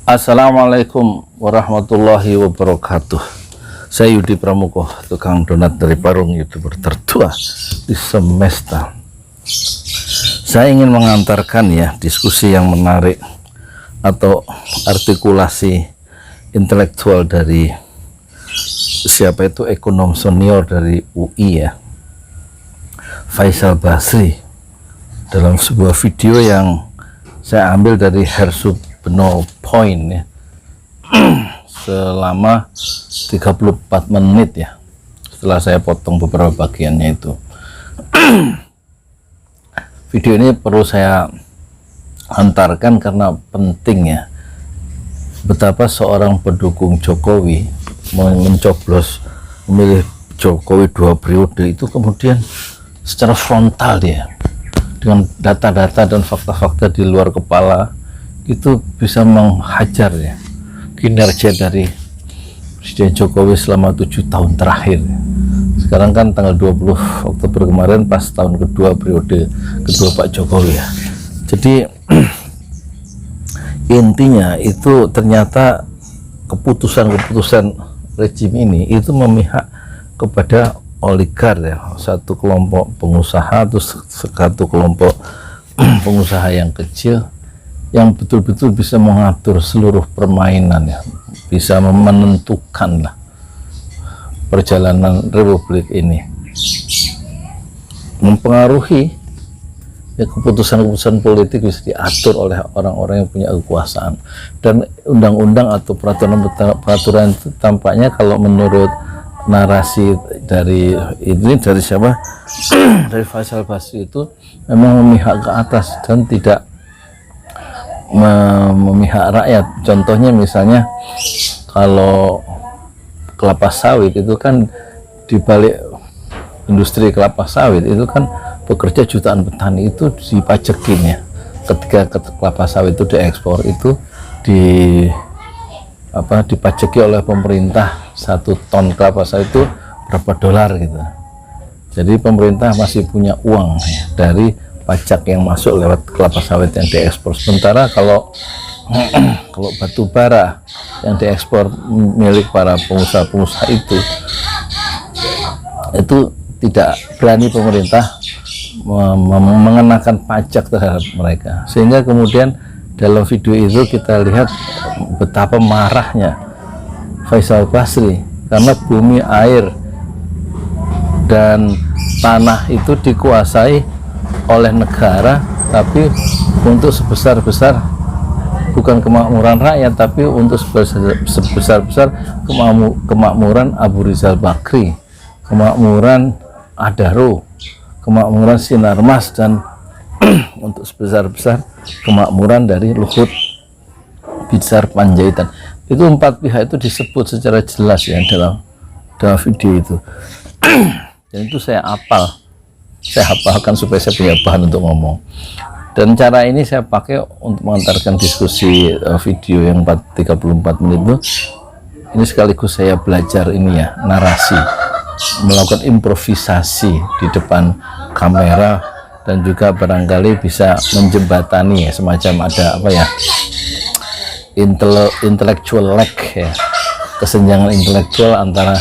Assalamualaikum warahmatullahi wabarakatuh. Saya Yudi Pramuko, tukang donat dari Parung, YouTuber tertua di semesta. Saya ingin mengantarkan diskusi yang menarik atau artikulasi intelektual dari siapa itu, ekonom senior dari UI Faisal Basri, dalam sebuah video yang saya ambil dari Herzog Beno Point selama 34 menit setelah saya potong beberapa bagiannya itu. Video ini perlu saya antarkan karena penting betapa seorang pendukung Jokowi mencoblos memilih Jokowi 2 periode itu kemudian secara frontal dengan data-data dan fakta-fakta di luar kepala itu bisa menghajar kinerja dari Presiden Jokowi selama 7 tahun terakhir. Sekarang kan tanggal 20 Oktober kemarin pas tahun kedua periode kedua Pak Jokowi Jadi intinya itu ternyata keputusan-keputusan rejim ini itu memihak kepada oligar satu kelompok pengusaha atau satu kelompok pengusaha yang kecil yang betul-betul bisa mengatur seluruh permainan bisa menentukan perjalanan republik ini, mempengaruhi keputusan-keputusan politik bisa diatur oleh orang-orang yang punya kekuasaan. Dan undang-undang atau peraturan itu tampaknya kalau menurut narasi dari siapa dari Faisal Basri itu memang memihak ke atas dan tidak memihak rakyat. Contohnya misalnya kalau kelapa sawit itu kan, di balik industri kelapa sawit itu kan bekerja jutaan petani itu dipajekin ketika kelapa sawit itu diekspor itu dipajeki oleh pemerintah. 1 ton kelapa sawit itu berapa dolar gitu. Jadi pemerintah masih punya uang dari pajak yang masuk lewat kelapa sawit yang diekspor. Sementara kalau batu bara yang diekspor milik para pengusaha-pengusaha itu tidak berani pemerintah mengenakan pajak terhadap mereka. Sehingga kemudian dalam video itu kita lihat betapa marahnya Faisal Basri karena bumi, air, dan tanah itu dikuasai oleh negara, tapi untuk sebesar-besar bukan kemakmuran rakyat, tapi untuk sebesar-besar kemakmuran Abu Rizal Bakri, kemakmuran Adaro, kemakmuran Sinarmas, dan untuk sebesar-besar kemakmuran dari Luhut Binsar Panjaitan. Itu 4 pihak itu disebut secara jelas dalam video itu. Dan itu saya hafalkan supaya saya punya bahan untuk ngomong. Dan cara ini saya pakai untuk mengantarkan diskusi video yang 34 menit itu. Ini sekaligus saya belajar narasi, melakukan improvisasi di depan kamera, dan juga barangkali bisa menjembatani semacam ada intellectual lag kesenjangan intelektual antara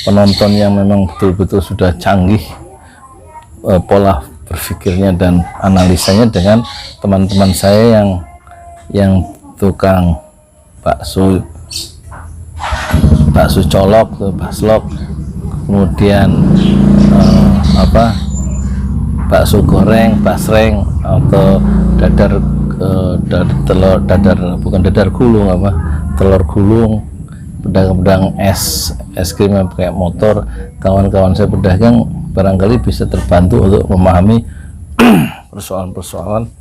penonton yang memang betul-betul sudah canggih pola berpikirnya dan analisanya dengan teman-teman saya yang tukang bakso colok, baslok, kemudian bakso goreng, basreng, atau telur gulung, pedang-pedang es krim yang pakai motor. Kawan-kawan saya pedagang barangkali bisa terbantu untuk memahami persoalan-persoalan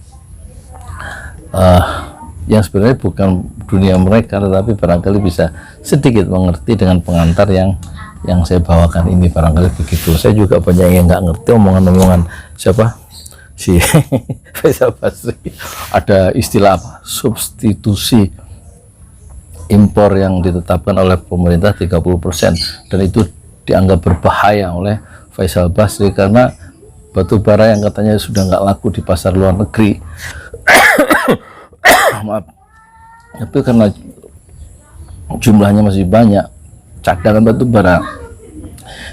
yang sebenarnya bukan dunia mereka, tetapi barangkali bisa sedikit mengerti dengan pengantar yang saya bawakan ini. Barangkali begitu. Saya juga banyak yang nggak ngerti omongan-omongan siapa si Faisal Basri. Ada istilah substitusi impor yang ditetapkan oleh pemerintah 30%, dan itu dianggap berbahaya oleh Faisal Basri karena batu bara yang katanya sudah nggak laku di pasar luar negeri maaf, Tapi karena jumlahnya masih banyak, cadangan batu bara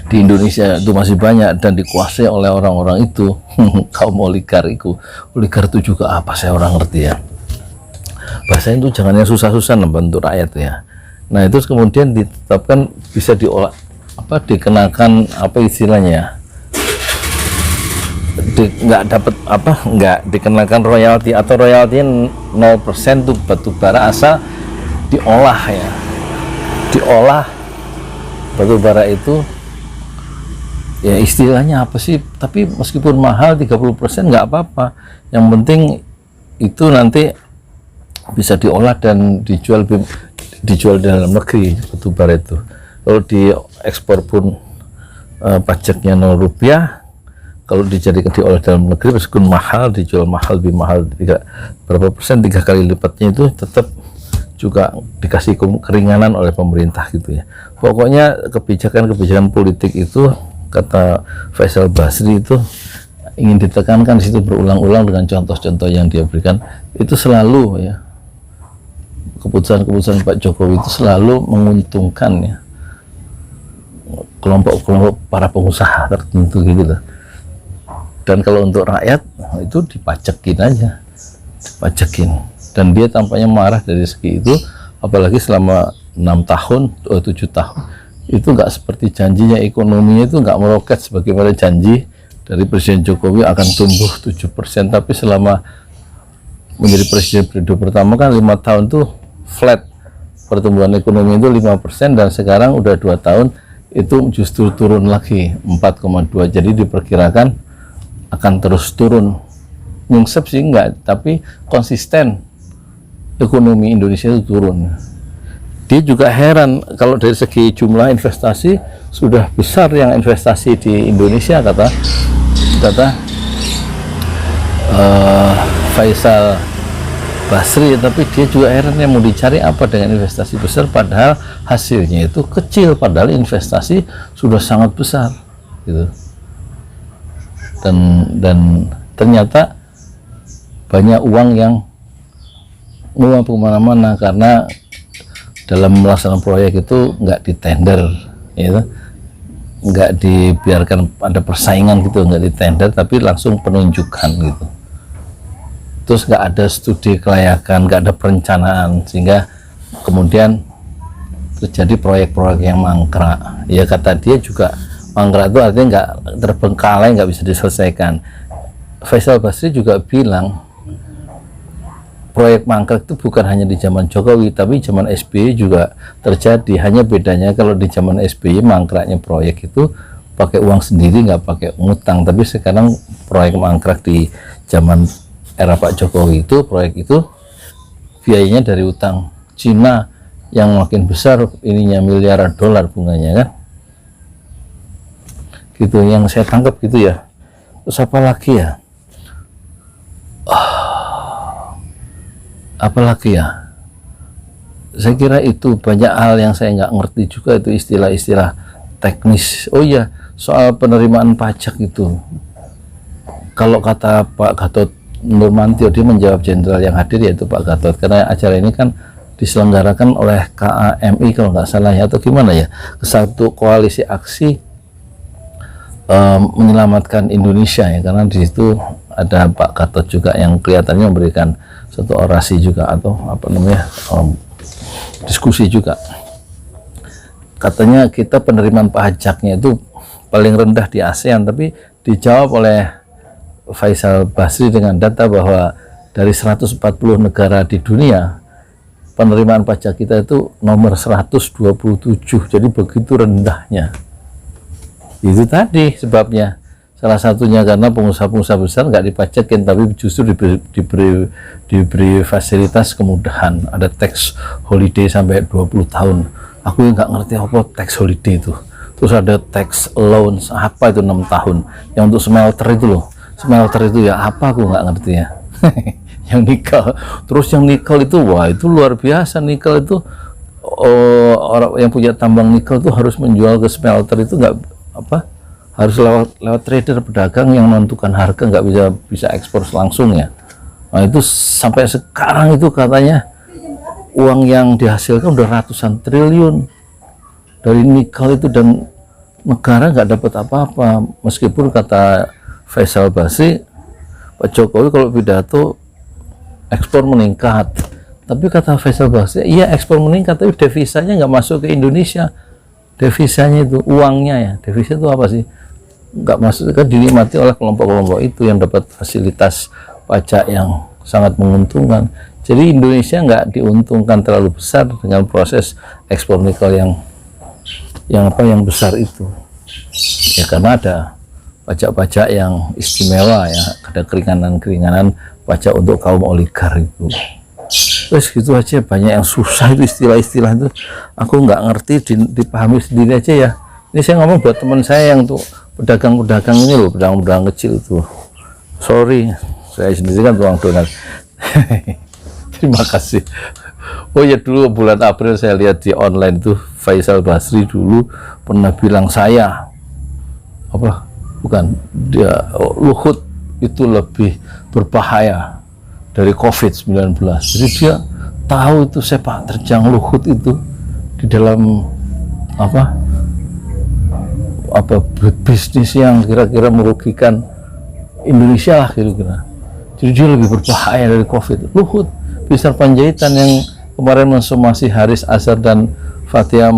di Indonesia itu masih banyak dan dikuasai oleh orang-orang itu, kaum oligarki itu juga apa saya orang ngerti ya, bahasanya itu jangan yang susah-susah membantu rakyat ya. Nah itu kemudian ditetapkan bisa diolah dikenakan istilahnya, nggak dapat nggak dikenakan royalti atau royaltinya 0% tuh batu bara asal diolah ya, diolah batu bara itu ya, istilahnya apa sih, tapi meskipun mahal 30% nggak apa-apa, yang penting itu nanti bisa diolah dan dijual dalam negeri batu bara itu. Kalau diekspor pun pajaknya 0 rupiah, kalau dijadikan diolah dalam negeri meskipun mahal, dijual mahal, lebih mahal berapa persen, 3 kali lipatnya, itu tetap juga dikasih keringanan oleh pemerintah gitu ya. Pokoknya kebijakan politik itu, kata Faisal Basri, itu ingin ditekankan di situ berulang-ulang dengan contoh-contoh yang dia berikan, itu selalu ya, keputusan Pak Jokowi itu selalu menguntungkan ya kelompok-kelompok para pengusaha tertentu gitu loh. Dan kalau untuk rakyat itu dipajakin aja, dipajakin, dan dia tampaknya marah dari segi itu, apalagi selama 6 tahun atau 7 tahun itu nggak seperti janjinya, ekonominya itu nggak meroket sebagaimana janji dari Presiden Jokowi akan tumbuh 7%, tapi selama menjadi presiden periode pertama kan 5 tahun tuh flat pertumbuhan ekonomi itu 5%, dan sekarang udah 2 tahun itu justru turun lagi 4,2, jadi diperkirakan akan terus turun. Nyungsep sih enggak, tapi konsisten ekonomi Indonesia itu turun. Dia juga heran kalau dari segi jumlah investasi sudah besar yang investasi di Indonesia, kata Faisal Basri, tapi dia juga heran yang mau dicari apa dengan investasi besar padahal hasilnya itu kecil, padahal investasi sudah sangat besar gitu. Dan ternyata banyak uang yang menguap kemana-mana karena dalam melaksanakan proyek itu nggak ditender gitu, nggak dibiarkan ada persaingan gitu, nggak ditender tapi langsung penunjukan gitu. Terus nggak ada studi kelayakan, nggak ada perencanaan, sehingga kemudian terjadi proyek-proyek yang mangkrak. Ya kata dia juga mangkrak itu artinya nggak terbengkalai, nggak bisa diselesaikan. Faisal Basri juga bilang proyek mangkrak itu bukan hanya di zaman Jokowi, tapi zaman SBY juga terjadi. Hanya bedanya kalau di zaman SBY mangkraknya proyek itu pakai uang sendiri, nggak pakai ngutang. Tapi sekarang proyek mangkrak di zaman era Pak Jokowi itu, proyek itu biayanya dari utang Cina yang makin besar, ininya miliaran dolar bunganya kan gitu, yang saya tangkap gitu ya. Terus apa lagi ya, apalagi ya, saya kira itu banyak hal yang saya nggak ngerti juga, itu istilah-istilah teknis. Oh iya, soal penerimaan pajak itu, kalau kata Pak Gatot Nurmantio, dia menjawab jenderal yang hadir yaitu Pak Gatot, karena acara ini kan diselenggarakan oleh KAMI kalau nggak salah ya, atau gimana ya, Kesatu Koalisi Aksi Menyelamatkan Indonesia ya, karena di situ ada Pak Gatot juga yang kelihatannya memberikan satu orasi juga, atau apa namanya, diskusi juga. Katanya kita penerimaan pajaknya itu paling rendah di ASEAN, tapi dijawab oleh Faisal Basri dengan data bahwa dari 140 negara di dunia, penerimaan pajak kita itu nomor 127, jadi begitu rendahnya. Itu tadi sebabnya, salah satunya karena pengusaha-pengusaha besar nggak dipajakin, tapi justru diberi fasilitas kemudahan, ada tax holiday sampai 20 tahun. Aku nggak ngerti apa tax holiday itu. Terus ada tax allowance, apa itu 6 tahun, yang untuk smelter itu loh. Smelter itu ya apa, aku nggak ngerti ya. Yang nikel, terus yang nikel itu, wah itu luar biasa. Nikel itu orang yang punya tambang nikel itu harus menjual ke smelter itu nggak apa, harus lewat trader, pedagang yang menentukan harga, nggak bisa ekspor langsung ya. Nah itu sampai sekarang itu katanya uang yang dihasilkan udah ratusan triliun dari nikel itu, dan negara nggak dapat apa-apa. Meskipun kata Faisal Basri, Pak Jokowi kalau pidato ekspor meningkat, tapi kata Faisal Basri, iya ekspor meningkat tapi devisanya nggak masuk ke Indonesia. Devisanya itu uangnya ya, devisa itu apa sih, nggak masuk, kan dinikmati oleh kelompok-kelompok itu yang dapat fasilitas pajak yang sangat menguntungkan. Jadi Indonesia nggak diuntungkan terlalu besar dengan proses ekspor nikel yang besar itu ya, karena ada pajak-pajak yang istimewa ya, ada keringanan-keringanan pajak untuk kaum oligar itu. Terus gitu aja, banyak yang susah itu istilah-istilah itu, aku nggak ngerti, dipahami sendiri aja ya. Ini saya ngomong buat teman saya yang tuh pedagang-pedagang ini loh, pedagang-pedagang kecil tuh, sorry, saya sendiri kan tukang donat. Terima kasih. Oh ya, dulu bulan April saya lihat di online tuh, Faisal Basri dulu pernah bilang saya apa, bukan dia, Luhut itu lebih berbahaya dari COVID-19. Jadi dia tahu itu sepak terjang Luhut itu di dalam apa bisnis yang kira-kira merugikan Indonesia lah kira-kira. Jadi dia lebih berbahaya dari COVID. Luhut Besar Panjaitan yang kemarin mensomasi Haris Azhar dan Fathia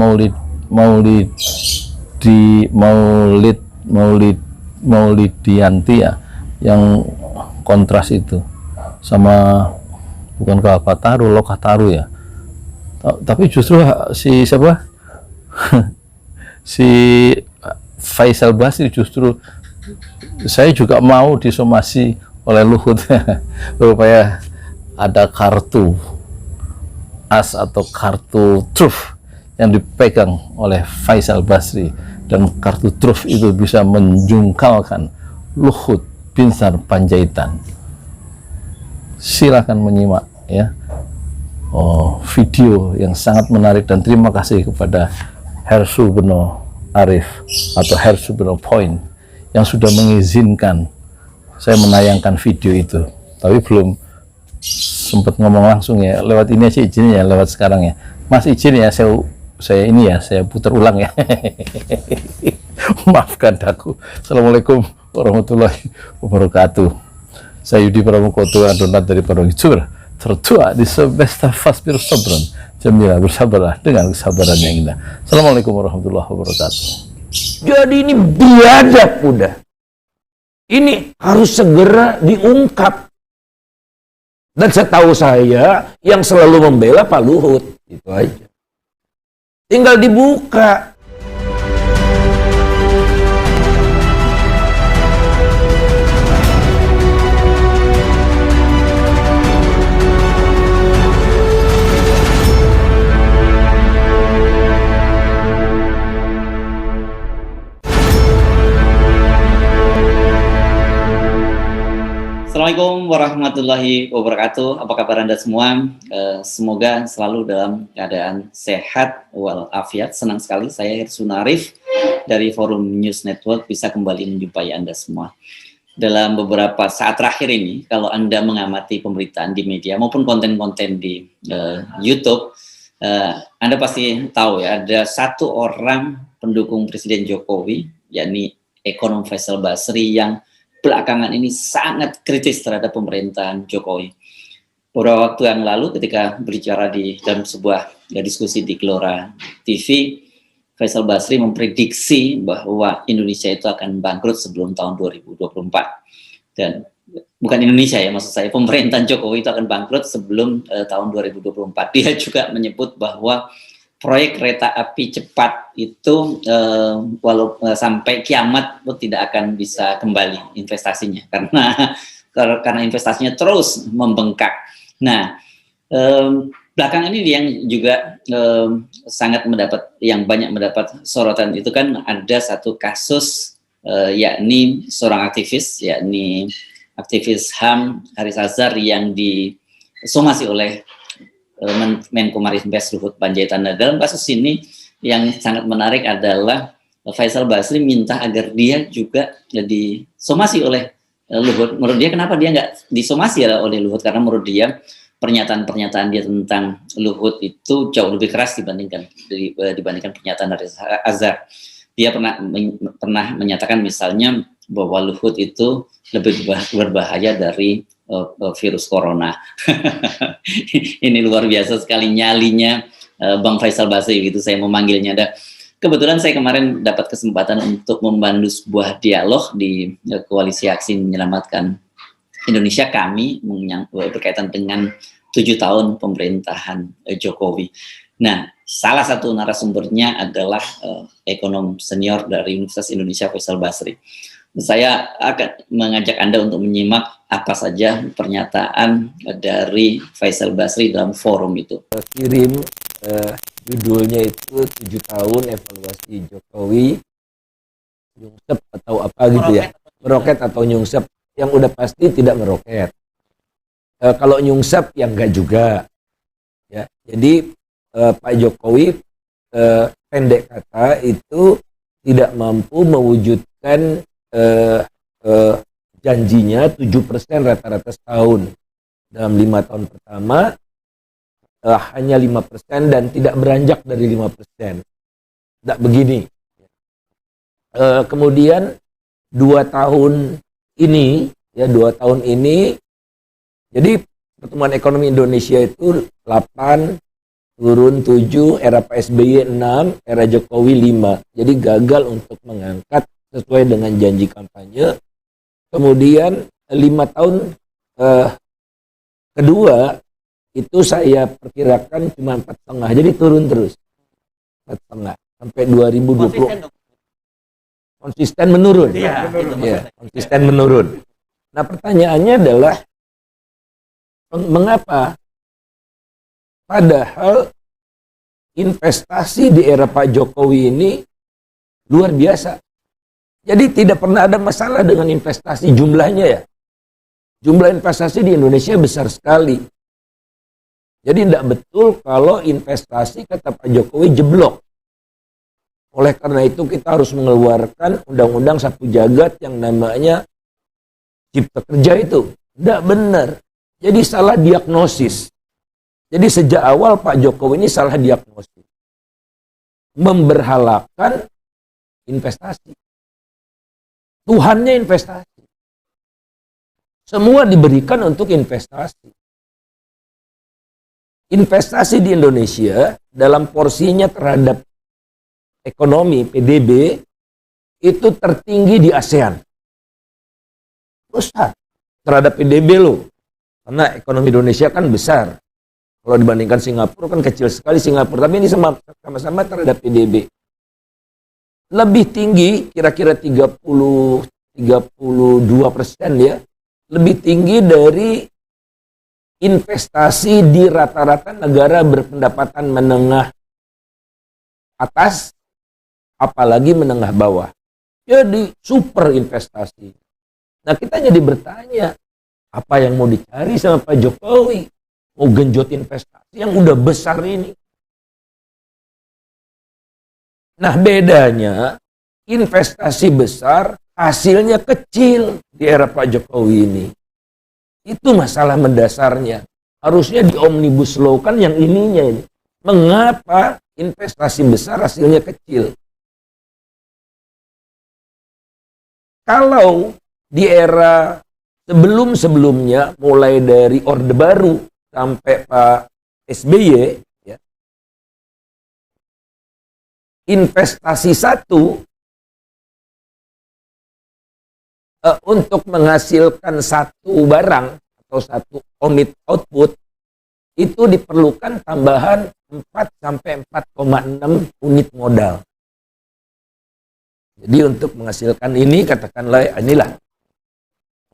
Maulidianti ya, yang kontras itu, sama bukan Kalpataru, Lokataru ya. Tapi justru si siapa si Faisal Basri justru saya juga mau disomasi oleh Luhut supaya ada kartu as atau kartu truf yang dipegang oleh Faisal Basri, dan kartu truf itu bisa menjungkalkan Luhut Binsar Panjaitan. Silakan menyimak ya, video yang sangat menarik, dan terima kasih kepada Hersu Beno Arif atau Hersu Beno Point yang sudah mengizinkan saya menayangkan video itu, tapi belum sempat ngomong langsung ya, lewat ini aja izinnya ya, lewat sekarang ya Mas, izin ya saya ini ya, saya putar ulang ya. Maafkan aku. Assalamualaikum warahmatullahi wabarakatuh. Saya Yudi Pramukoto, adonat dari Parung Hijur, tertua di Sebesta Fasbir Sobron Jamilah, bersabarlah dengan kesabaran yang indah. Assalamualaikum warahmatullahi wabarakatuh. Jadi ini biadab udah. Ini harus segera diungkap. Dan setahu saya yang selalu membela Pak Luhut, itu aja. Tinggal dibuka. Assalamualaikum warahmatullahi wabarakatuh. Apa kabar Anda semua? Semoga selalu dalam keadaan sehat walafiat. Senang sekali saya Hersun Arif dari Forum News Network bisa kembali menjumpai Anda semua. Dalam beberapa saat terakhir ini, kalau Anda mengamati pemberitaan di media maupun konten-konten di YouTube, Anda pasti tahu ya, ada satu orang pendukung Presiden Jokowi, yakni ekonom Faisal Basri, yang belakangan ini sangat kritis terhadap pemerintahan Jokowi. Beberapa waktu yang lalu ketika berbicara di dalam sebuah diskusi di Gelora TV, Faisal Basri memprediksi bahwa Indonesia itu akan bangkrut sebelum tahun 2024. Dan bukan Indonesia ya, maksud saya pemerintahan Jokowi itu akan bangkrut sebelum tahun 2024. Dia juga menyebut bahwa proyek kereta api cepat itu sampai kiamat pun tidak akan bisa kembali investasinya karena investasinya terus membengkak. Nah, belakangan ini yang juga sangat banyak mendapat sorotan itu kan ada satu kasus yakni seorang aktivis, yakni aktivis HAM Haris Azhar yang disomasi oleh Menko Marinvest Luhut Panjaitan. Nah, dalam kasus ini yang sangat menarik adalah Faisal Basri minta agar dia juga disomasi oleh Luhut. Menurut dia kenapa dia nggak disomasi oleh Luhut? Karena menurut dia pernyataan-pernyataan dia tentang Luhut itu jauh lebih keras dibandingkan pernyataan dari Azhar. Dia pernah menyatakan misalnya bahwa Luhut itu lebih berbahaya dari virus corona. Ini luar biasa sekali nyalinya Bang Faisal Basri, gitu saya memanggilnya. Dan kebetulan saya kemarin dapat kesempatan untuk membantu sebuah dialog di Koalisi Aksi Menyelamatkan Indonesia kami berkaitan dengan 7 tahun pemerintahan Jokowi. Nah, salah satu narasumbernya adalah ekonom senior dari Universitas Indonesia Faisal Basri. Saya akan mengajak Anda untuk menyimak apa saja pernyataan dari Faisal Basri dalam forum itu. Kirim judulnya itu 7 tahun evaluasi Jokowi, nyungsep atau apa gitu ya, meroket atau nyungsep. Yang udah pasti tidak meroket. Kalau nyungsep yang enggak juga. Ya, jadi Pak Jokowi pendek kata itu tidak mampu mewujudkan janjinya 7% rata-rata setahun. Dalam 5 tahun pertama hanya 5% dan tidak beranjak dari 5%. Tidak begini. Kemudian 2 tahun ini, ya 2 tahun ini, jadi pertumbuhan ekonomi Indonesia itu 8, turun 7, era Pak SBY 6, era Jokowi 5. Jadi gagal untuk mengangkat sesuai dengan janji kampanye. Kemudian 5 tahun kedua itu saya perkirakan cuma 4,5, jadi turun terus 4,5 sampai 2020. Konsisten menurun. Iya, Konsisten menurun. Nah, pertanyaannya adalah mengapa? Padahal investasi di era Pak Jokowi ini luar biasa. Jadi tidak pernah ada masalah dengan investasi jumlahnya ya. Jumlah investasi di Indonesia besar sekali. Jadi tidak betul kalau investasi kata Pak Jokowi jeblok. Oleh karena itu kita harus mengeluarkan undang-undang sapu jagat yang namanya Cipta Kerja itu. Tidak benar. Jadi salah diagnosis. Jadi sejak awal Pak Jokowi ini salah diagnosis. Memberhalakan investasi. Tuhannya investasi. Semua diberikan untuk investasi. Investasi di Indonesia dalam porsinya terhadap ekonomi PDB itu tertinggi di ASEAN. Besar terhadap PDB loh. Karena ekonomi Indonesia kan besar. Kalau dibandingkan Singapura kan kecil sekali Singapura, tapi ini sama-sama terhadap PDB. Lebih tinggi kira-kira 32% ya. Lebih tinggi dari investasi di rata-rata negara berpendapatan menengah atas, apalagi menengah bawah. Jadi super investasi. Nah kita jadi bertanya, apa yang mau dicari sama Pak Jokowi? Mau genjot investasi yang udah besar ini. Nah bedanya, investasi besar hasilnya kecil di era Pak Jokowi ini. Itu masalah mendasarnya. Harusnya di Omnibus Law kan yang ininya ini. Mengapa investasi besar hasilnya kecil? Kalau di era sebelum-sebelumnya, mulai dari Orde Baru sampai Pak SBY, ya, investasi satu untuk menghasilkan satu barang atau satu unit output itu diperlukan tambahan 4 sampai 4,6 unit modal. Jadi untuk menghasilkan ini, katakanlah inilah.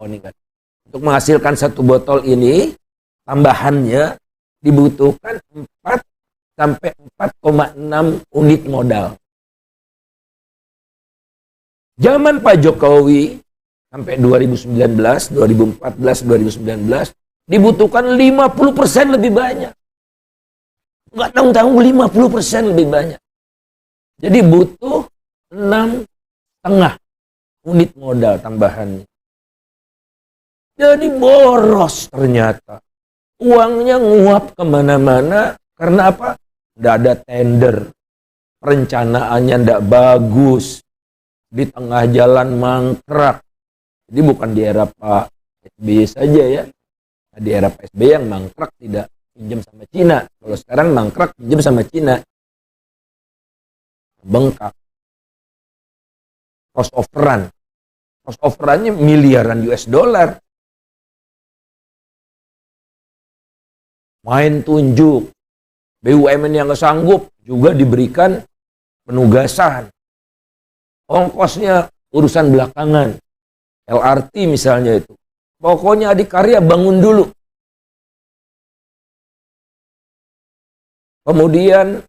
Untuk menghasilkan satu botol ini, tambahannya dibutuhkan 4 sampai 4,6 unit modal. Zaman Pak Jokowi sampai 2019, 2014, 2019 dibutuhkan 50% lebih banyak. Nggak tanggung-tanggung 50% lebih banyak. Jadi butuh 6,5 unit modal tambahan. Jadi boros ternyata. Uangnya nguap kemana-mana. Karena apa? Tidak ada tender. Perencanaannya tidak bagus. Di tengah jalan mangkrak. Jadi bukan di era Pak SBY saja ya. Di era Pak SBY yang mangkrak tidak pinjam sama Cina. Kalau sekarang mangkrak pinjam sama Cina. Bengkak. Cost of run. Cost of run-nya miliaran US dollar. Main tunjuk. BUMN yang nggak sanggup juga diberikan penugasan. Ongkosnya urusan belakangan. LRT misalnya itu. Pokoknya adikarya bangun dulu. Kemudian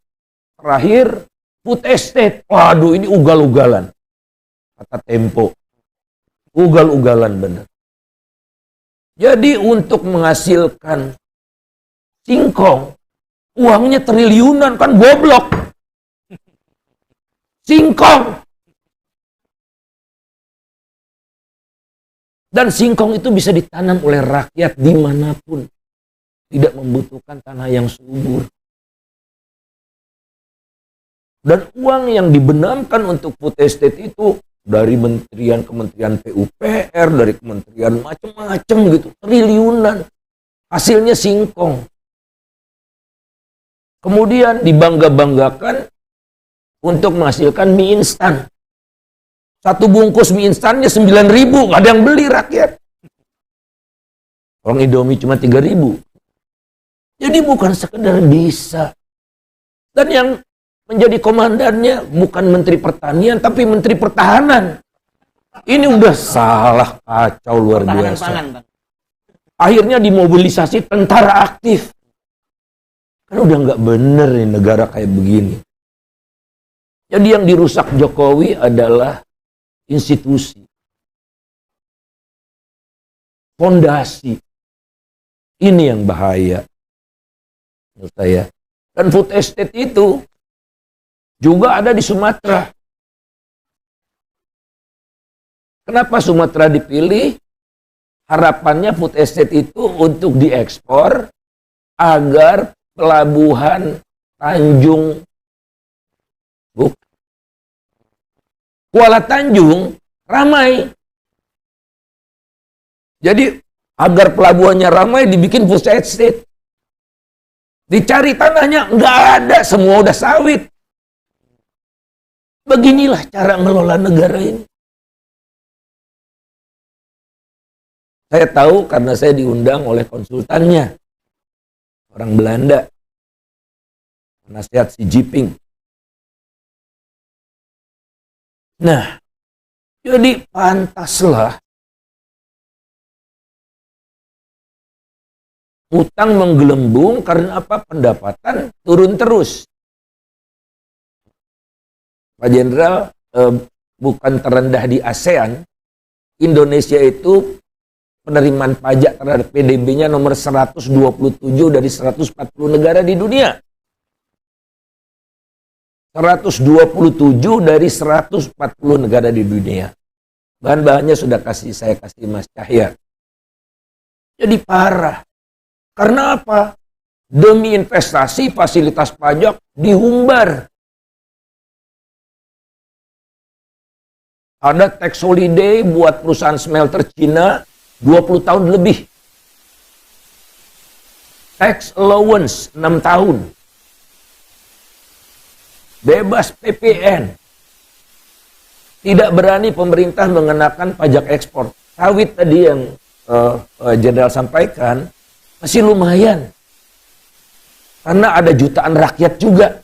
terakhir food estate. Waduh, ini ugal-ugalan. Kata Tempo. Ugal-ugalan bener. Jadi untuk menghasilkan singkong, uangnya triliunan, kan goblok. Singkong. Dan singkong itu bisa ditanam oleh rakyat dimanapun. Tidak membutuhkan tanah yang subur. Dan uang yang dibenamkan untuk food estate itu dari kementerian PUPR, dari kementerian macam-macam gitu, triliunan. Hasilnya singkong. Kemudian dibangga-banggakan untuk menghasilkan mie instan. Satu bungkus mie instannya 9.000, nggak ada yang beli rakyat. Orang Indomie cuma 3.000. Jadi bukan sekedar bisa. Dan yang menjadi komandannya bukan Menteri Pertanian, tapi Menteri Pertahanan. Ini udah salah, kacau luar biasa. Pangan, Bang. Akhirnya dimobilisasi tentara aktif. Kan udah nggak bener nih negara kayak begini. Jadi yang dirusak Jokowi adalah institusi, fondasi. Ini yang bahaya menurut saya. Dan food estate itu juga ada di Sumatera. Kenapa Sumatera dipilih? Harapannya food estate itu untuk diekspor agar pelabuhan Tanjung Kuala Tanjung ramai. Jadi agar pelabuhannya ramai dibikin food estate. Dicari tanahnya nggak ada, semua udah sawit. Beginilah cara ngelola negara ini. Saya tahu karena saya diundang oleh konsultannya, orang Belanda, penasihat Xi Jinping. Nah, jadi pantaslah utang menggelembung karena apa? Pendapatan turun terus. Pak Jenderal, bukan terendah di ASEAN, Indonesia itu penerimaan pajak terhadap PDB-nya nomor 127 dari 140 negara di dunia. 127 dari 140 negara di dunia. Bahan-bahannya sudah saya kasih Mas Cahya. Jadi parah. Karena apa? Demi investasi, fasilitas pajak dihumbar. Ada tax holiday buat perusahaan smelter Cina 20 tahun lebih. Tax allowance 6 tahun. Bebas PPN. Tidak berani pemerintah mengenakan pajak ekspor. Sawit tadi yang Jenderal sampaikan masih lumayan. Karena ada jutaan rakyat juga.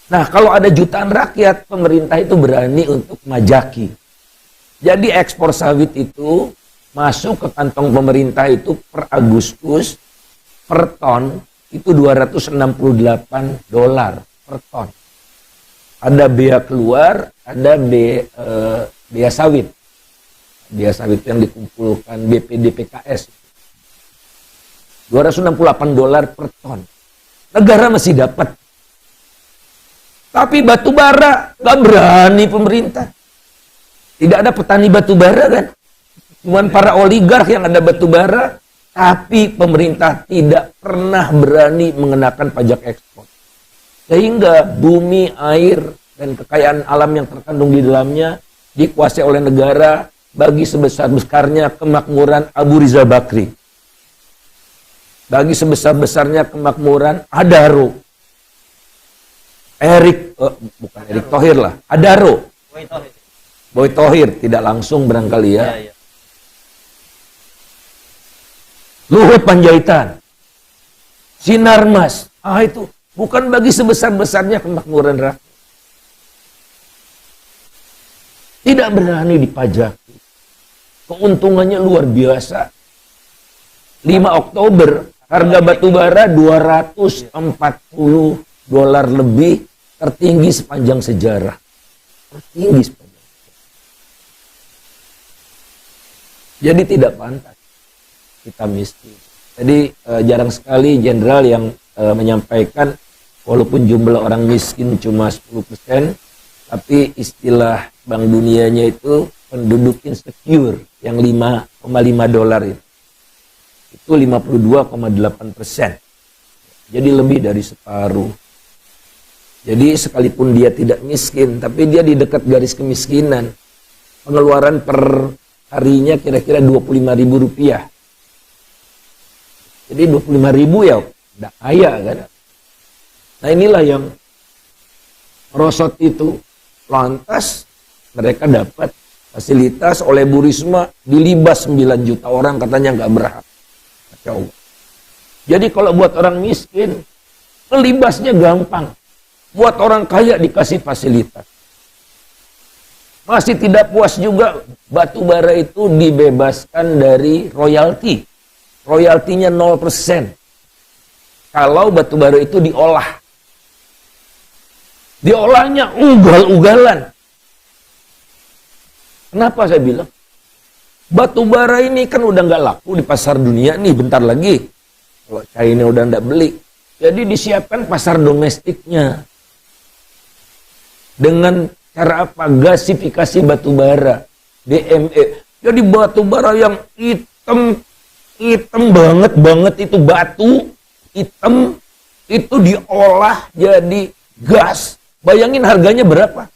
Nah, kalau ada jutaan rakyat, pemerintah itu berani untuk majaki. Jadi ekspor sawit itu masuk ke kantong pemerintah itu per Agustus per ton itu $268 per ton. Ada bea keluar, ada bea sawit. Bea sawit yang dikumpulkan BPDPKS. $268 per ton. Negara masih dapat. Tapi batu bara gak berani pemerintah. Tidak ada petani batu bara kan. Cuman para oligark yang ada batu bara. Tapi pemerintah tidak pernah berani mengenakan pajak ekspor. Sehingga bumi, air, dan kekayaan alam yang terkandung di dalamnya dikuasai oleh negara bagi sebesar-besarnya kemakmuran Abu Rizal Bakri. Bagi sebesar-besarnya kemakmuran Adaro. Bukan Erick Thohir lah. Adaro. Boy Thohir, tidak langsung barangkali ya. Luhut Panjaitan, Sinarmas, itu bukan bagi sebesar-besarnya kemakmuran rakyat. Tidak berani dipajaki. Keuntungannya luar biasa. 5 Oktober, harga batu bara $240 lebih, tertinggi sepanjang sejarah. Tertinggi sepanjang sejarah. Jadi tidak pantas kita miskin. Jadi jarang sekali jenderal yang menyampaikan walaupun jumlah orang miskin cuma 10%, tapi istilah Bank Dunianya itu penduduk insecure yang $5,5 itu 52,8%. Jadi lebih dari separuh. Jadi sekalipun dia tidak miskin, tapi dia di dekat garis kemiskinan. Pengeluaran per harinya kira-kira Rp25.000. Jadi 25.000 ya udah kaya kan. Nah inilah yang merosot itu. Lantas mereka dapat fasilitas oleh Bu Risma, dilibas 9 juta orang katanya nggak berhak. Masya Allah. Jadi kalau buat orang miskin, melibasnya gampang. Buat orang kaya dikasih fasilitas. Masih tidak puas juga, batu bara itu dibebaskan dari royalti. Royaltinya 0%. Kalau batu bara itu diolah. Diolahnya ugal-ugalan. Kenapa saya bilang? Batu bara ini kan udah nggak laku di pasar dunia nih bentar lagi. Kalau China udah nggak beli. Jadi disiapkan pasar domestiknya. Dengan cara apa? Gasifikasi batu bara. DME. Jadi batu bara yang hitam banget itu batu hitam itu diolah jadi gas. Bayangin harganya berapa?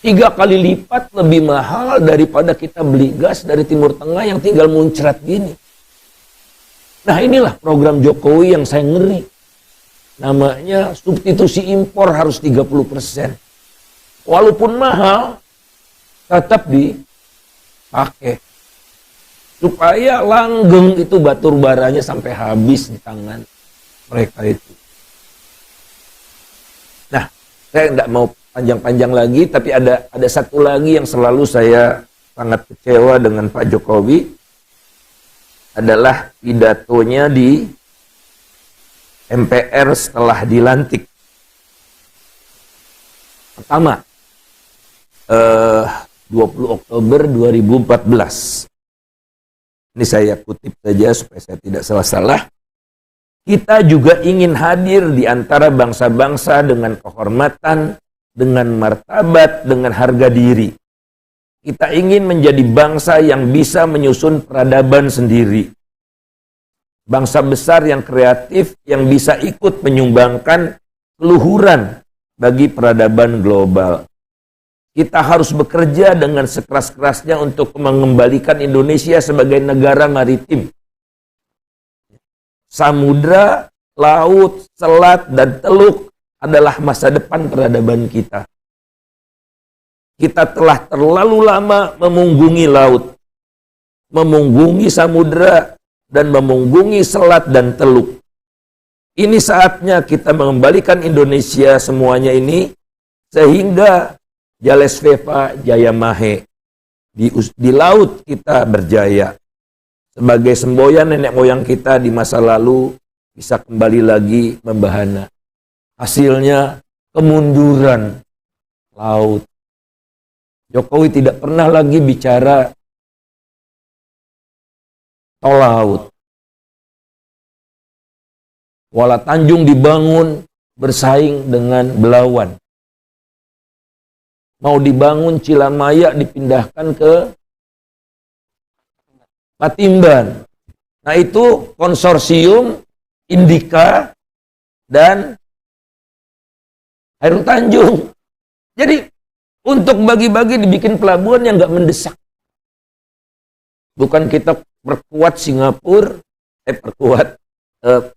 3 kali lipat lebih mahal daripada kita beli gas dari Timur Tengah yang tinggal muncrat gini. Nah inilah program Jokowi yang saya ngeri. Namanya substitusi impor harus 30%. Walaupun mahal, tetap dipakai. Supaya langgeng itu batu baranya sampai habis di tangan mereka itu. Nah, saya tidak mau panjang-panjang lagi, tapi ada satu lagi yang selalu saya sangat kecewa dengan Pak Jokowi, adalah pidatonya di MPR setelah dilantik. Pertama, 20 Oktober 2014. Ini saya kutip saja supaya saya tidak salah-salah. Kita juga ingin hadir di antara bangsa-bangsa dengan kehormatan, dengan martabat, dengan harga diri. Kita ingin menjadi bangsa yang bisa menyusun peradaban sendiri. Bangsa besar yang kreatif, yang bisa ikut menyumbangkan keluhuran bagi peradaban global. Kita harus bekerja dengan sekeras-kerasnya untuk mengembalikan Indonesia sebagai negara maritim. Samudra, laut, selat, dan teluk adalah masa depan peradaban kita. Kita telah terlalu lama memunggungi laut, memunggungi samudra, dan memunggungi selat dan teluk. Ini saatnya kita mengembalikan Indonesia semuanya ini, sehingga Jales Veva Jaya Mahe. Di laut kita berjaya. Sebagai semboyan nenek moyang kita di masa lalu bisa kembali lagi membahana. Hasilnya kemunduran laut. Jokowi tidak pernah lagi bicara tol laut. Kuala Tanjung dibangun bersaing dengan Belawan. Mau dibangun Cilamaya dipindahkan ke Patimban. Nah itu konsorsium Indika dan Hairul Tanjung. Jadi untuk bagi-bagi dibikin pelabuhan yang nggak mendesak. Bukan kita perkuat Singapura, perkuat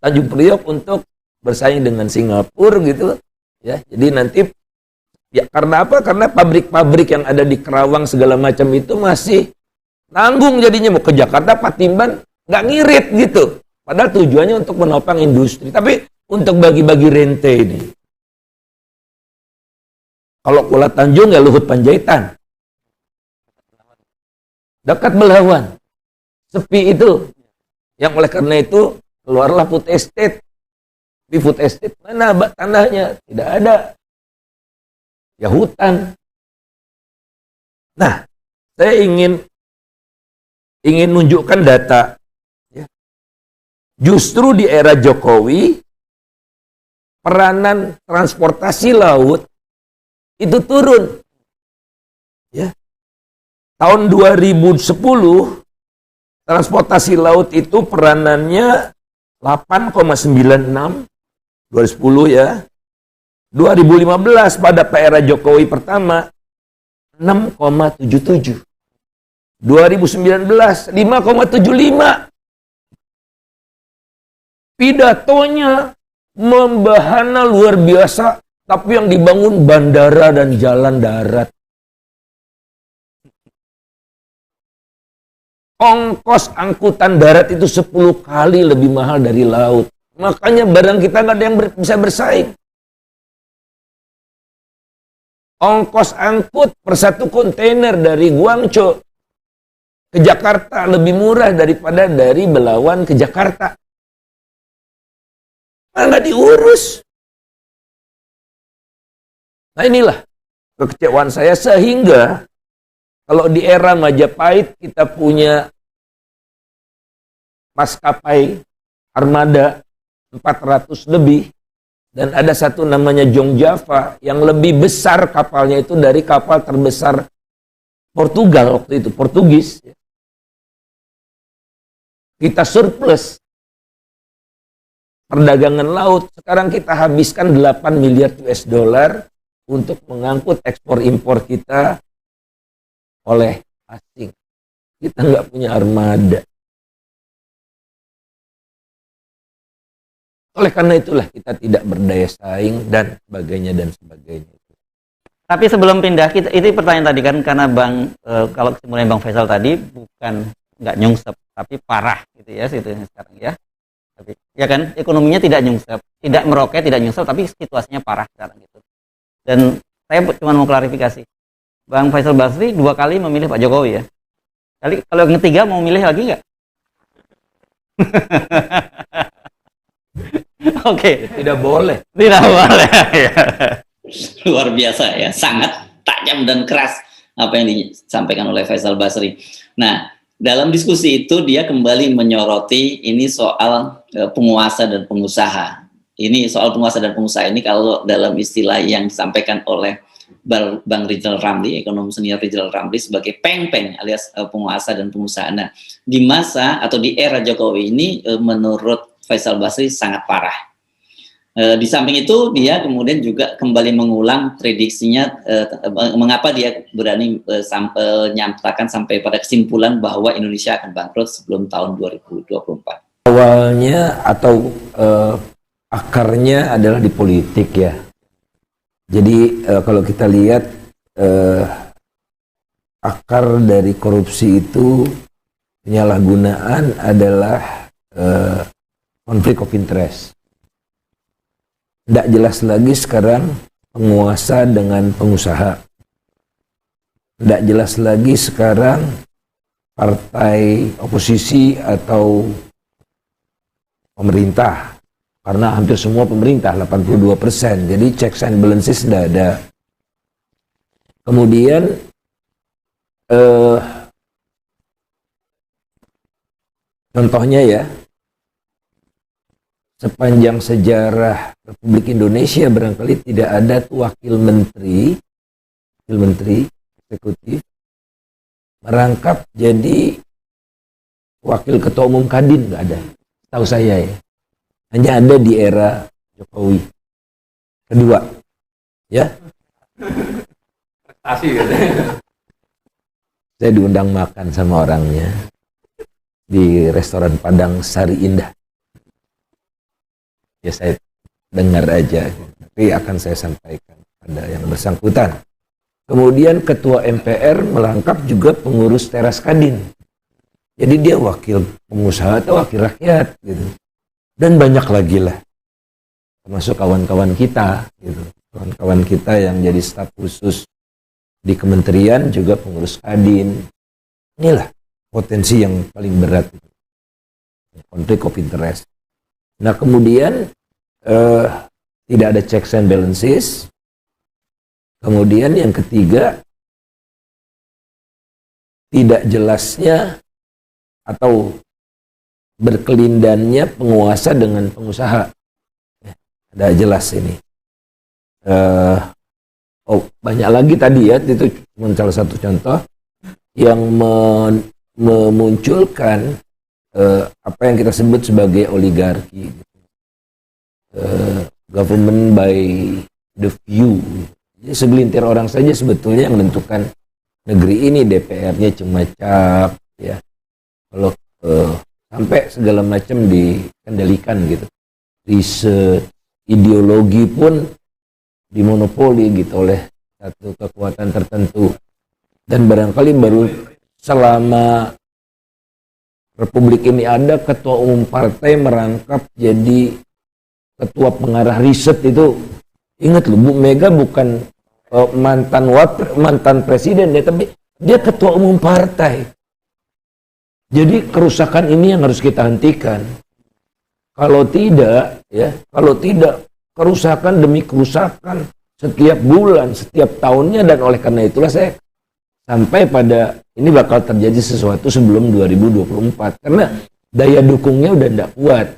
Tanjung Priok untuk bersaing dengan Singapura gitu. Ya, jadi nanti ya karena apa? Karena pabrik-pabrik yang ada di Kerawang segala macam itu masih nanggung jadinya mau ke Jakarta, Patimban nggak ngirit gitu. Padahal tujuannya untuk menopang industri. Tapi untuk bagi-bagi rente ini. Kalau Kuala Tanjung ya Luhut Panjaitan. Dekat Belawan. Sepi itu. Yang oleh karena itu keluarlah food estate. Di food estate mana tanahnya? Tidak ada. Ya hutan. Nah, saya ingin nunjukkan data. Ya. Justru di era Jokowi, peranan transportasi laut itu turun. Ya. Tahun 2010, transportasi laut itu peranannya 8,96, 2010 ya. 2015 pada era Jokowi pertama 6,77. 2019 5,75. Pidatonya membahana luar biasa, tapi yang dibangun bandara dan jalan darat. Ongkos angkutan darat itu 10 kali lebih mahal dari laut. Makanya barang kita nggak ada yang bisa bersaing. Ongkos angkut per satu kontainer dari Guangzhou ke Jakarta lebih murah daripada dari Belawan ke Jakarta. Nggak diurus. Nah inilah kekecewaan saya, sehingga kalau di era Majapahit kita punya maskapai armada 400 lebih, dan ada satu namanya Jong Java yang lebih besar kapalnya itu dari kapal terbesar Portugal waktu itu, Portugis. Kita surplus perdagangan laut. Sekarang kita habiskan 8 miliar US dollar untuk mengangkut ekspor impor kita oleh asing. Kita nggak punya armada. Oleh karena itulah kita tidak berdaya saing dan sebagainya. Tapi sebelum pindah, itu pertanyaan tadi kan, karena kalau kesimpulannya Bang Faisal tadi bukan nggak nyungsep, tapi parah gitu ya situasinya sekarang ya. Tapi ya kan ekonominya tidak nyungsep, tidak meroket, tidak nyungsep, tapi situasinya parah sekarang gitu. Dan saya cuma mau klarifikasi, Bang Faisal Basri 2 kali memilih Pak Jokowi ya. Kalau yang ketiga mau milih lagi nggak? Oke. Tidak boleh. Tidak boleh. Luar biasa ya, sangat tajam dan keras apa yang disampaikan oleh Faisal Basri. Nah, dalam diskusi itu dia kembali menyoroti ini soal penguasa dan pengusaha. Ini soal penguasa dan pengusaha ini kalau dalam istilah yang disampaikan oleh Bang Rizal Ramli, ekonom senior Rizal Ramli, sebagai peng-peng alias penguasa dan pengusaha. Nah, di masa atau di era Jokowi ini menurut Faisal Basri sangat parah. Di samping itu dia kemudian juga kembali mengulang prediksinya mengapa dia berani nyatakan sampai pada kesimpulan bahwa Indonesia akan bangkrut sebelum tahun 2024. Awalnya atau akarnya adalah di politik ya. Jadi kalau kita lihat akar dari korupsi itu, penyalahgunaan adalah konflik of interest. Tidak jelas lagi sekarang penguasa dengan pengusaha. Tidak jelas lagi sekarang partai oposisi atau pemerintah. Karena hampir semua pemerintah, 82%. Jadi checks and balances tidak ada. Kemudian contohnya ya, sepanjang sejarah Republik Indonesia barangkali tidak ada wakil menteri eksekutif merangkap jadi wakil ketua umum Kadin nggak ada, tahu saya ya. Hanya ada di era Jokowi. Kedua, ya. Saya diundang makan sama orangnya di restoran Padang Sari Indah. Ya saya dengar aja, tapi akan saya sampaikan pada yang bersangkutan. Kemudian ketua MPR melangkap juga pengurus teras Kadin. Jadi dia wakil pengusaha atau wakil rakyat gitu. Dan banyak lagi lah. Termasuk kawan-kawan kita gitu. Kawan-kawan kita yang jadi staf khusus di kementerian juga pengurus Kadin. Inilah potensi yang paling berat. Konflik of interest. Nah kemudian tidak ada checks and balances. Kemudian yang ketiga, tidak jelasnya atau berkelindannya penguasa dengan pengusaha. Ada jelas ini. Banyak lagi tadi ya, itu cuma salah satu contoh yang memunculkan apa yang kita sebut sebagai oligarki. Government by the few. Jadi segelintir orang saja sebetulnya yang menentukan negeri ini. DPR-nya cuma cap, ya. Kalau sampai segala macam dikendalikan gitu. Riset, ideologi pun dimonopoli gitu oleh satu kekuatan tertentu. Dan barangkali baru selama Republik ini ada, ketua umum partai merangkap jadi ketua pengarah riset itu. Ingat loh, Bu Mega bukan mantan presiden ya, tapi dia ketua umum partai. Jadi kerusakan ini yang harus kita hentikan. Kalau tidak, ya, kerusakan demi kerusakan setiap bulan, setiap tahunnya, dan oleh karena itulah saya sampai pada ini bakal terjadi sesuatu sebelum 2024 karena daya dukungnya udah tidak kuat.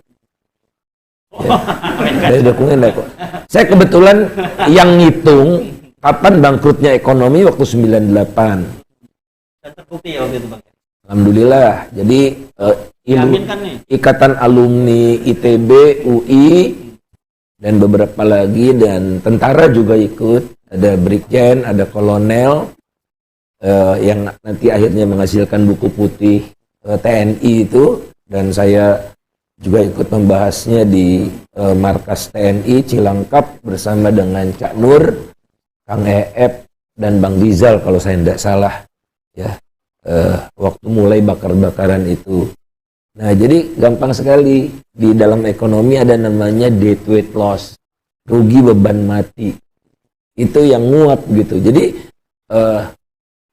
Ya, daya dukungnya tidak kuat. Saya kebetulan yang ngitung kapan bangkrutnya ekonomi waktu 98. Dan terbukti ya waktu itu, Bang. Alhamdulillah. Jadi Ikatan Alumni ITB, UI, dan beberapa lagi, dan tentara juga ikut. Ada Brigjen, ada Kolonel, yang nanti akhirnya menghasilkan buku putih TNI itu, dan saya juga ikut membahasnya di markas TNI Cilangkap bersama dengan Cak Nur, Kang Eep, dan Bang Rizal kalau saya tidak salah, ya. Waktu mulai bakar-bakaran itu. Nah, jadi gampang sekali di dalam ekonomi ada namanya deadweight loss, rugi beban mati. Itu yang nguap gitu. Jadi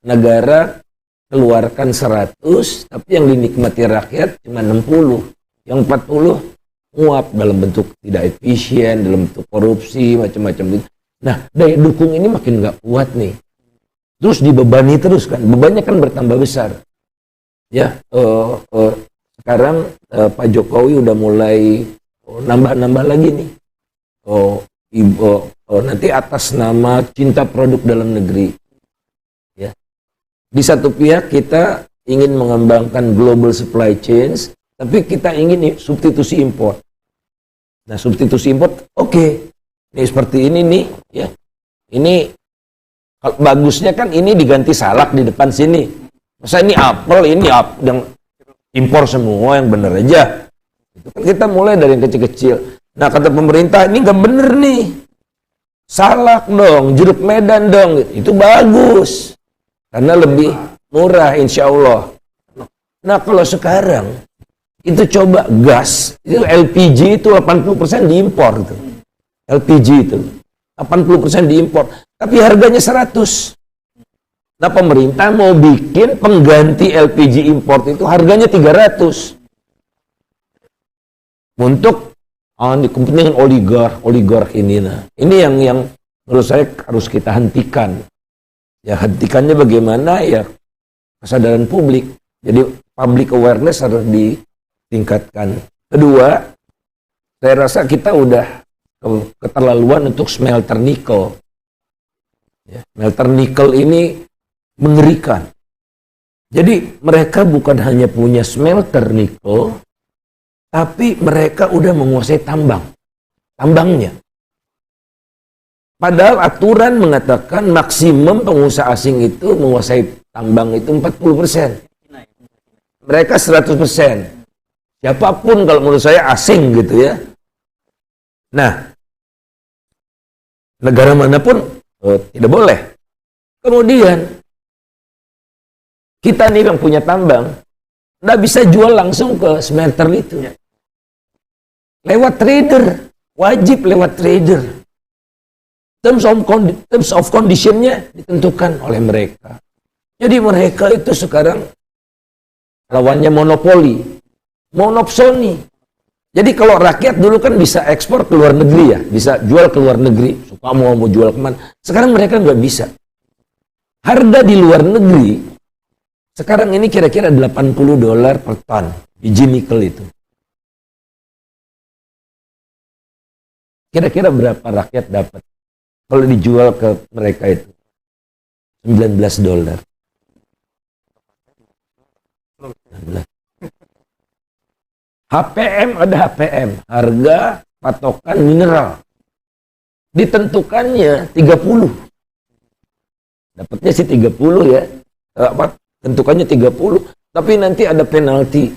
negara keluarkan 100, tapi yang dinikmati rakyat cuma 60. Yang 40 nguap dalam bentuk tidak efisien, dalam bentuk korupsi, macam-macam gitu. Nah, daya dukung ini makin nggak kuat nih. Terus dibebani terus kan, bebannya kan bertambah besar. Ya, sekarang Pak Jokowi udah mulai nambah-nambah lagi nih. Nanti atas nama cinta produk dalam negeri. Ya. Di satu pihak kita ingin mengembangkan global supply chains, tapi kita ingin substitusi impor. Nah, substitusi impor, oke. Ini seperti ini nih, ya. Ini bagusnya kan ini diganti salak di depan sini. Masa ini apel, ini yang impor semua, yang bener aja. Itu kan kita mulai dari yang kecil-kecil. Nah, kata pemerintah, ini nggak bener nih. Salak dong, jeruk Medan dong. Itu bagus. Karena lebih murah, insya Allah. Nah, kalau sekarang, itu coba gas. Itu LPG itu 80% diimpor. Itu. LPG itu. 80% diimpor. Tapi harganya 100. Nah, pemerintah mau bikin pengganti LPG import itu harganya 300. Untuk kepentingan oligark ini. Nah, ini yang menurut saya harus kita hentikan. Ya, hentikannya bagaimana? Ya, kesadaran publik. Jadi public awareness harus ditingkatkan. Kedua, saya rasa kita udah keterlaluan untuk smelter nikel. Ya, smelter nikel ini mengerikan. Jadi mereka bukan hanya punya smelter nikel, tapi mereka udah menguasai tambangnya. Padahal aturan mengatakan maksimum pengusaha asing itu menguasai tambang itu 40%. Mereka 100%. Siapapun kalau menurut saya asing gitu ya. Nah, negara manapun tidak boleh. Kemudian kita nih yang punya tambang nggak bisa jual langsung ke smelter itu. Lewat trader, wajib lewat trader. Terms of condition-nya ditentukan oleh mereka. Jadi mereka itu sekarang lawannya monopoli, monopsoni. Jadi kalau rakyat dulu kan bisa ekspor ke luar negeri ya, bisa jual ke luar negeri, suka mau jual kemana. Sekarang mereka nggak bisa. Harga di luar negeri sekarang ini kira-kira $80 per ton biji nikel itu. Kira-kira berapa rakyat dapat kalau dijual ke mereka itu? $19. HPM ada HPM, harga patokan mineral. Ditentukannya 30. Dapatnya sih 30 ya. Tentukannya 30, tapi nanti ada penalti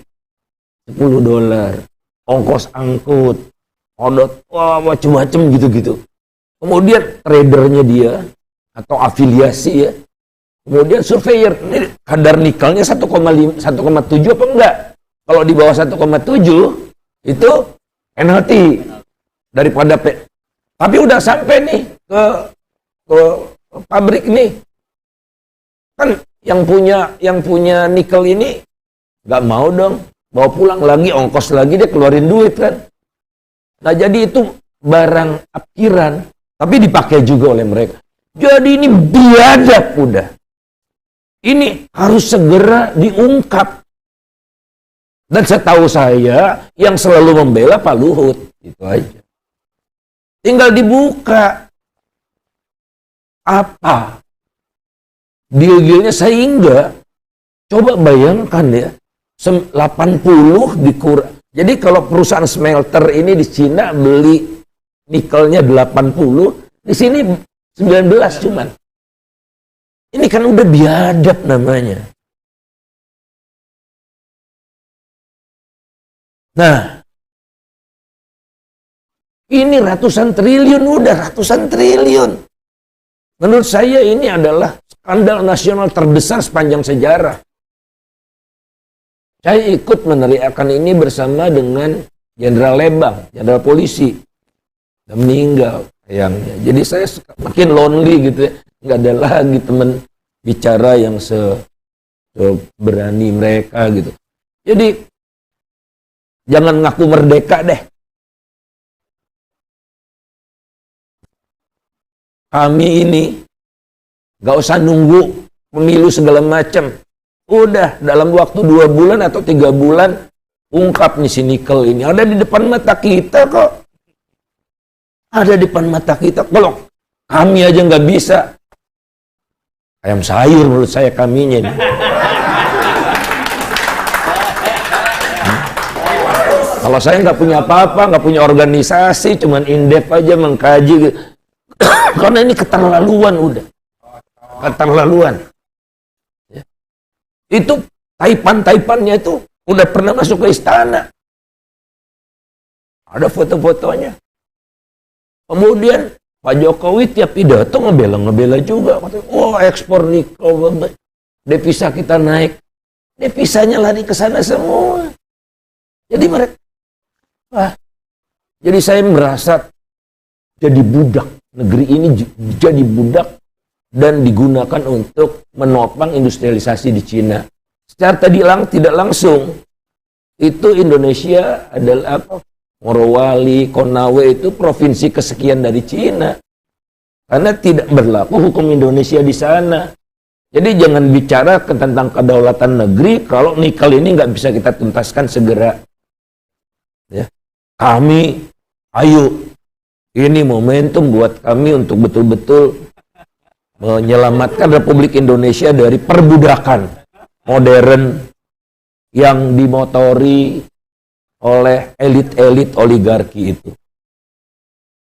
$10. Ongkos angkut, odot, macam-macam gitu-gitu. Kemudian tradernya dia atau afiliasi ya. Kemudian surveyor, ini kadar nikelnya 1,7 apa enggak? Kalau di bawah 1,7 itu penalti daripada tapi udah sampai nih ke pabrik nih. Kan yang punya nikel ini nggak mau dong bawa pulang lagi, ongkos lagi, dia keluarin duit kan. Nah jadi itu barang apkiran tapi dipakai juga oleh mereka. Jadi ini biadab udah. Ini harus segera diungkap. Dan setahu saya yang selalu membela Pak Luhut, itu aja. Tinggal dibuka apa deal-dealnya, sehingga coba bayangkan ya, 80 dikurang. Jadi kalau perusahaan smelter ini di Cina beli nikelnya 80, di sini 19 cuman. Ini kan udah biadab namanya. Nah, ini ratusan triliun, udah ratusan triliun. Menurut saya ini adalah skandal nasional terbesar sepanjang sejarah. Saya ikut meneriakan ini bersama dengan Jenderal Lebang, Jenderal Polisi. Dia meninggal sayangnya. Jadi saya makin lonely gitu ya. Nggak ada lagi teman bicara yang seberani mereka gitu. Jadi jangan ngaku merdeka deh. Kami ini nggak usah nunggu pemilu segala macam. Udah dalam waktu 2 bulan atau 3 bulan ungkap nih si nikel ini. Ada di depan mata kita kok. Ada di depan mata kita. Kalau kami aja nggak bisa. Ayam sayur menurut saya kaminya ini. Kalau saya nggak punya apa-apa, nggak punya organisasi, cuman indep aja mengkaji gitu. Karena ini keterlaluan udah. Keterlaluan. Ya. Itu taipan-taipannya itu udah pernah masuk ke istana. Ada foto-fotonya. Kemudian Pak Jokowi tiap pidato ngebela juga. Wah, ekspor nikel, devisa kita naik. Devisanya lari ke sana semua. Jadi mereka, jadi saya merasa jadi budak. Negeri ini jadi budak dan digunakan untuk menopang industrialisasi di Cina. Secara tidak langsung, itu Indonesia adalah apa? Morowali, Konawe itu provinsi kesekian dari Cina. Karena tidak berlaku hukum Indonesia di sana. Jadi jangan bicara tentang kedaulatan negeri kalau nikel ini nggak bisa kita tuntaskan segera. Ya. Kami, ayo, ini momentum buat kami untuk betul-betul menyelamatkan Republik Indonesia dari perbudakan. modern yang dimotori oleh elit-elit oligarki itu.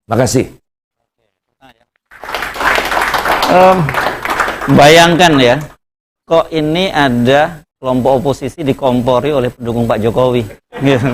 Makasih. Bayangkan ya, kok ini ada kelompok oposisi dikompori oleh pendukung Pak Jokowi. Gitu.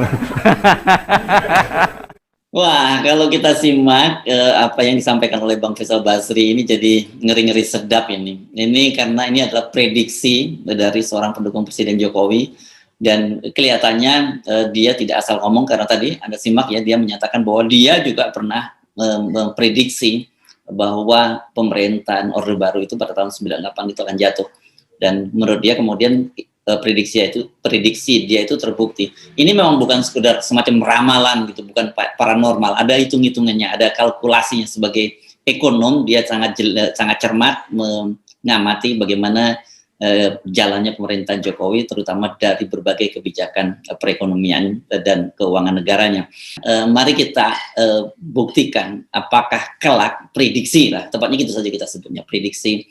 Wah, kalau kita simak apa yang disampaikan oleh Bang Faisal Basri ini jadi ngeri-ngeri sedap ini. Ini karena ini adalah prediksi dari seorang pendukung Presiden Jokowi dan kelihatannya dia tidak asal ngomong karena tadi Anda simak ya, dia menyatakan bahwa dia juga pernah memprediksi bahwa pemerintahan Orde Baru itu pada tahun 98 itu akan jatuh. Dan menurut dia kemudian prediksi dia itu terbukti. Ini memang bukan sekedar semacam ramalan gitu, bukan paranormal. Ada hitung-hitungannya, ada kalkulasinya. Sebagai ekonom dia sangat cermat mengamati bagaimana jalannya pemerintahan Jokowi, terutama dari berbagai kebijakan perekonomian dan keuangan negaranya. Mari kita buktikan apakah kelak prediksi lah, tepatnya gitu saja kita sebutnya, prediksi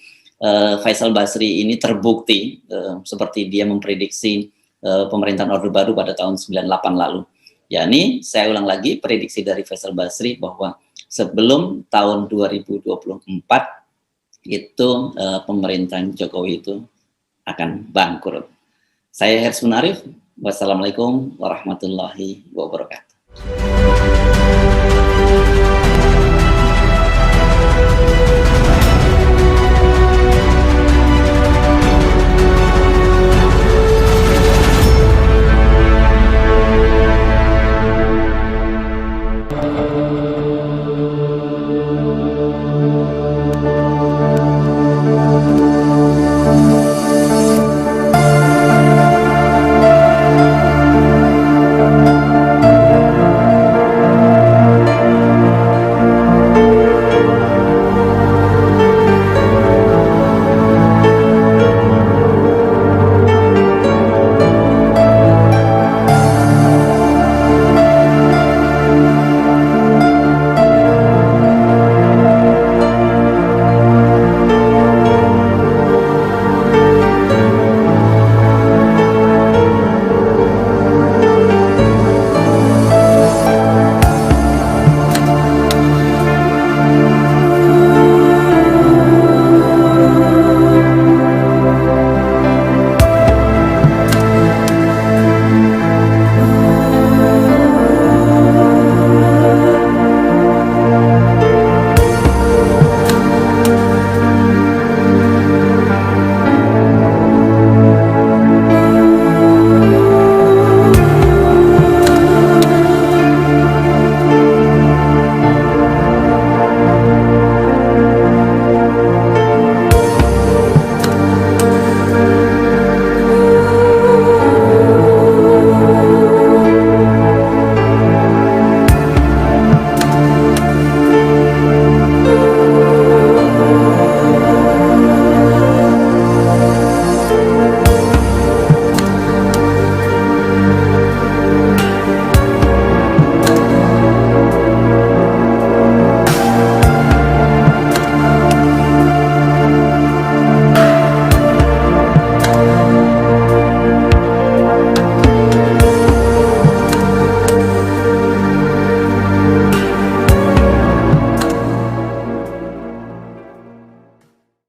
Faisal Basri ini terbukti seperti dia memprediksi pemerintahan Orde Baru pada tahun 98 lalu. Yani saya ulang lagi prediksi dari Faisal Basri bahwa sebelum tahun 2024 itu pemerintahan Jokowi itu akan bangkrut. Saya Hersunarif. Wassalamualaikum warahmatullahi wabarakatuh.